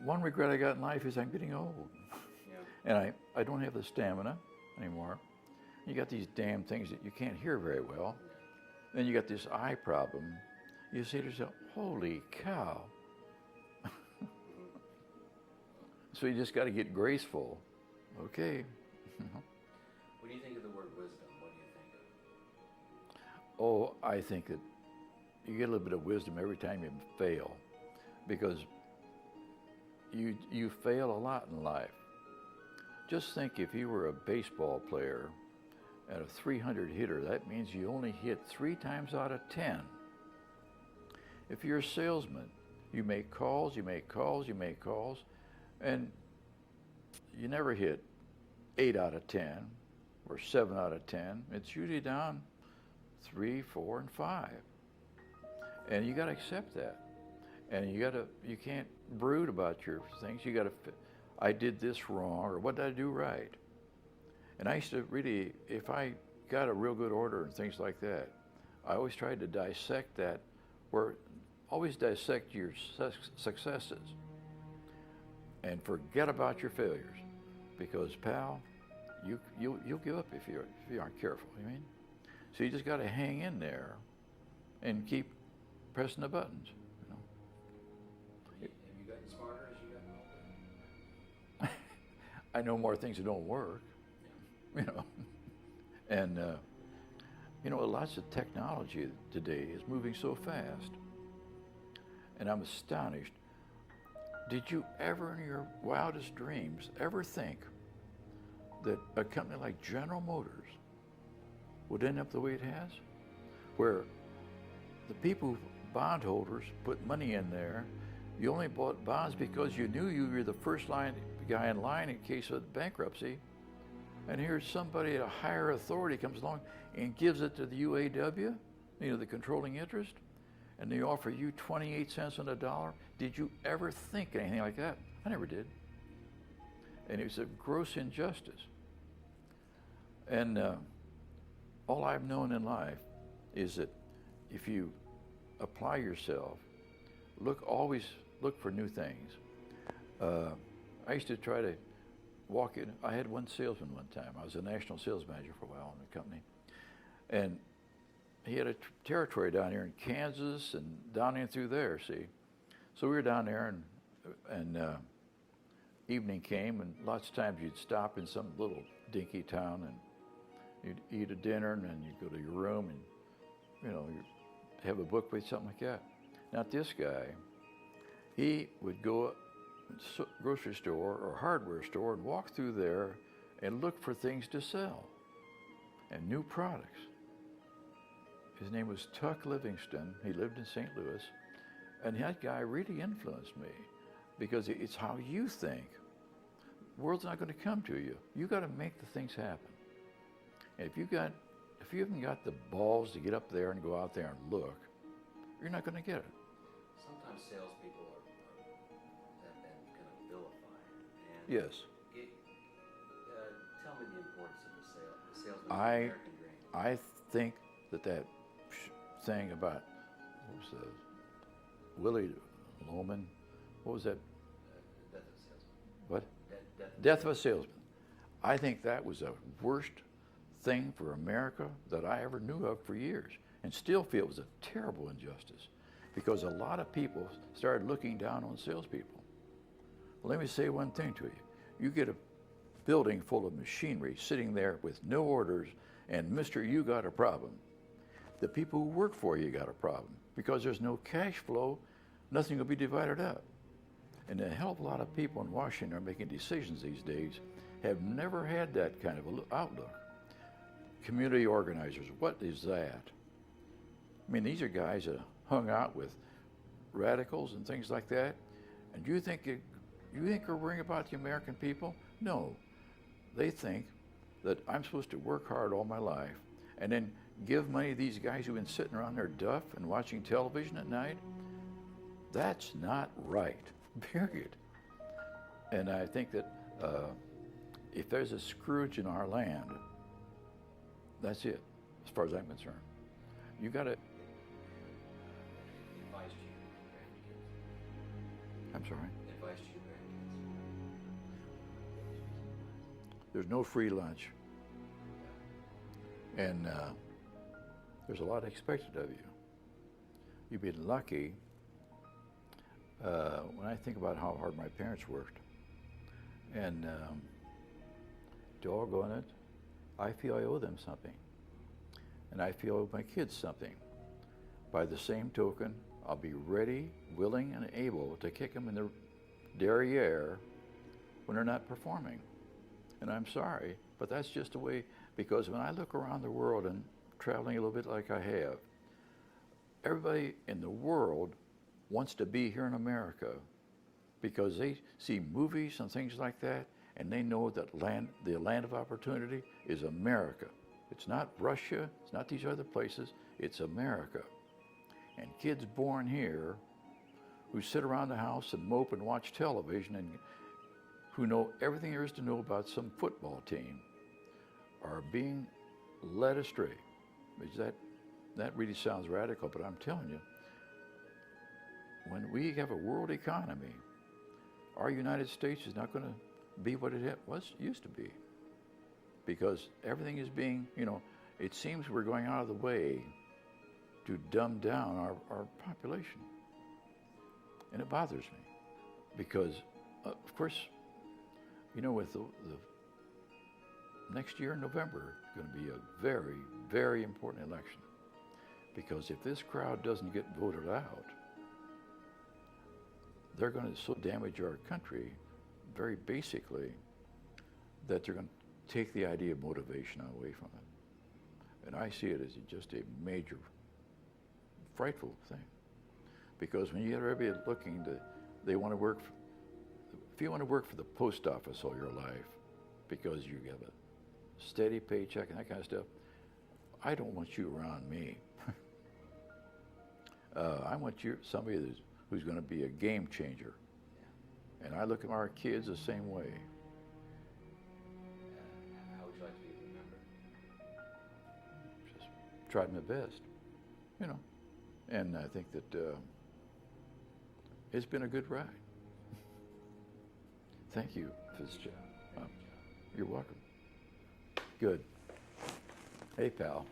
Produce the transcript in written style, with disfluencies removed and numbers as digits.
one regret I got in life is I'm getting old. Yeah. And I don't have the stamina anymore. You got these damn things that you can't hear very well. Then you got this eye problem. You say to yourself, holy cow. So you just got to get graceful. Okay. When you think of the word wisdom, what do you think of? Oh, I think that you get a little bit of wisdom every time you fail, because you fail a lot in life. Just think if you were a baseball player and a 300 hitter, that means you only hit 3 times out of 10. If you're a salesman, you make calls, you make calls, you make calls, and you never hit 8 out of 10 or 7 out of 10. It's usually down 3, 4, and 5. And you got to accept that. And you can't brood about your things. You got to, I did this wrong, or what did I do right? And I used to really, if I got a real good order and things like that, I always tried to dissect that, always dissect your successes and forget about your failures, because pal, you'll give up if you aren't careful. You mean? So you just got to hang in there and keep pressing the buttons. You know. Have you gotten smarter as you gotten older? I know more things that don't work. Yeah. You know, and you know, lots of technology today is moving so fast, and I'm astonished. Did you ever in your wildest dreams ever think that a company like General Motors would end up the way it has? Where the people, bondholders, put money in there. You only bought bonds because you knew you were the first guy in line in case of bankruptcy. And here's somebody at a higher authority comes along and gives it to the UAW, you know, the controlling interest, and they offer you 28 cents on the dollar. Did you ever think anything like that? I never did. And it was a gross injustice. And all I've known in life is that if you apply yourself, always look for new things. I used to try to walk in. I had one salesman one time. I was a national sales manager for a while in the company. And he had a territory down here in Kansas and down in through there, see. So we were down there, and evening came, and lots of times you'd stop in some little dinky town and you'd eat a dinner, and then you'd go to your room and, you know, you'd have a book with something like that. Now this guy, he would go to a grocery store or hardware store and walk through there and look for things to sell and new products. His name was Tuck Livingston. He lived in St. Louis. And that guy really influenced me, because it's how you think. The world's not going to come to you. You got to make the things happen. And if you haven't got the balls to get up there and go out there and look, you're not going to get it. Sometimes salespeople have been kind of vilified. And Yes. Tell me the importance of the salesman's American dream. I think that thing about, what was that, Willie Loman, what was that? Death of a salesman. What? Death Of a Salesman. I think that was the worst thing for America that I ever knew of for years, and still feel it was a terrible injustice, because a lot of people started looking down on salespeople. Well, let me say one thing to you. You get a building full of machinery sitting there with no orders, and Mr. You got a problem. The people who work for you got a problem, because there's no cash flow, nothing will be divided up. And a hell of a lot of people in Washington are making decisions these days have never had that kind of outlook. Community organizers, what is that? I mean, these are guys that hung out with radicals and things like that. And you think they're worrying about the American people? No. They think that I'm supposed to work hard all my life and then give money to these guys who've been sitting around their duff and watching television at night. That's not right, period. And I think that if there's a Scrooge in our land, that's it, as far as I'm concerned. You got to. Advice to your grandkids. I'm sorry. Advice to your grandkids. There's no free lunch. And there's a lot expected of you. You've been lucky. When I think about how hard my parents worked, and doggone it, I feel I owe them something. And I feel I owe my kids something. By the same token, I'll be ready, willing, and able to kick them in the derriere when they're not performing. And I'm sorry, but that's just the way, because when I look around the world and traveling a little bit like I have, everybody in the world wants to be here in America because they see movies and things like that, and they know that the land of opportunity is America. It's not Russia, it's not these other places, it's America. And kids born here who sit around the house and mope and watch television and who know everything there is to know about some football team are being led astray. That really sounds radical, but I'm telling you, when we have a world economy, our United States is not going to be what it used to be. Because everything is being, it seems we're going out of the way to dumb down our population. And it bothers me. Because, of course, with the next year in November, it's going to be a very, very important election. Because if this crowd doesn't get voted out, they're going to so damage our country, very basically, that they're going to take the idea of motivation away from it. And I see it as just a major, frightful thing. Because when you get everybody looking they want to work, if you want to work for the post office all your life, because you get a steady paycheck and that kind of stuff, I don't want you around me. I want somebody who's going to be a game changer. And I look at our kids the same way. How would you like to be remembered? Just tried my best, And I think that it's been a good ride. Thank you for this job. You're welcome. Good. Hey, pal.